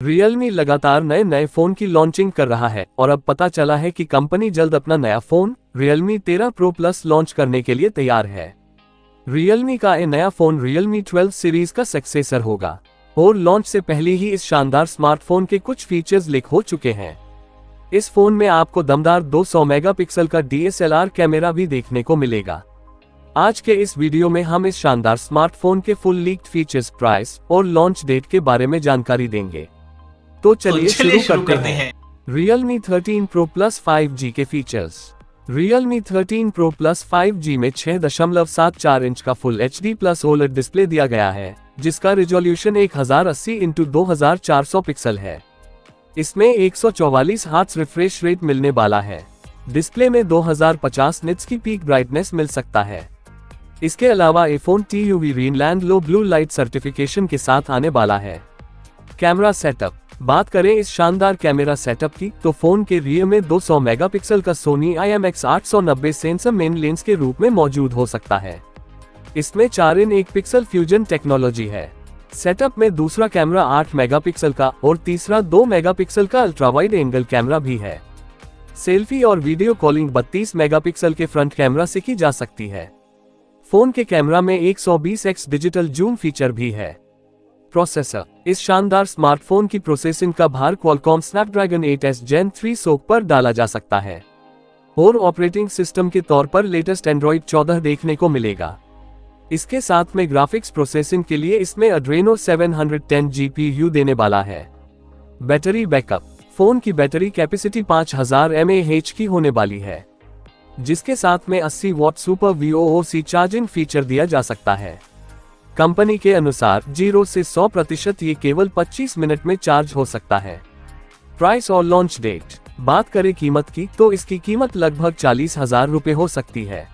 Realme लगातार नए नए फोन की लॉन्चिंग कर रहा है और अब पता चला है कि कंपनी जल्द अपना नया phone Realme 13 Pro Plus launch करने के लिए तैयार है। Realme का ये नया फोन Realme 12 सीरीज का सक्सेसर होगा और लॉन्च से पहले ही इस शानदार स्मार्टफोन के कुछ फीचर्स लीक हो चुके हैं। इस फोन में आपको दमदार 200 मेगापिक्सल का DSLR कैमरा भी देखने को मिलेगा। आज के इस वीडियो में हम इस शानदार स्मार्टफोन के फुल लीक्ड फीचर्स, प्राइस और लॉन्च डेट के बारे में जानकारी देंगे। तो चलिए शुरू करते हैं। Realme 13 Pro Plus 5G के features. Realme 13 Pro Plus 5G में 6.74 इंच का full HD plus OLED display दिया गया है, जिसका रिजोल्यूशन 1080x2400 पिक्सल है। इसमें 144 हर्ट्ज रिफ्रेश रेट मिलने वाला है। डिस्प्ले में 2050 निट्स की पीक ब्राइटनेस मिल सकता है। इसके अलावा ये फोन TUV ग्रीनलैंड लो ब्लू लाइट सर्टिफिकेशन के साथ आने वाला है। Camera setup. बात करें इस शानदार कैमरा सेटअप की, तो फोन के रियर में 200 मेगापिक्सल का Sony IMX890 sensor main lens के रूप में मौजूद हो सकता है। इसमें 4:1 पिक्सल फ्यूजन टेक्नोलॉजी है। सेटअप में दूसरा कैमरा 8 मेगापिक्सल का और तीसरा 2 मेगापिक्सल का अल्ट्रा वाइड एंगल कैमरा भी है। सेल्फी और वीडियो कॉलिंग 32 मेगापिक्सल के फ्रंट कैमरा से की जा सकती है। फोन के कैमरा में 120x डिजिटल जूम फीचर भी है। प्रोसेसर। इस शानदार स्मार्टफोन की प्रोसेसिंग का भार Qualcomm Snapdragon 8s Gen 3 SoC पर डाला जा सकता है और ऑपरेटिंग सिस्टम के तौर पर लेटेस्ट Android 14 देखने को मिलेगा। इसके साथ में ग्राफिक्स प्रोसेसिंग के लिए इसमें Adreno 710 GPU देने वाला है। Battery backup. फोन की बैटरी कैपेसिटी 5000 mAh की होने वाली है, जिसके साथ में 80 what super VOOC charging feature दिया जा सकता है। कंपनी के अनुसार 0 से 100% ये केवल 25 मिनट में चार्ज हो सकता है। प्राइस और लॉन्च डेट। बात करें कीमत की, तो इसकी कीमत लगभग 40,000 रुपए हो सकती है।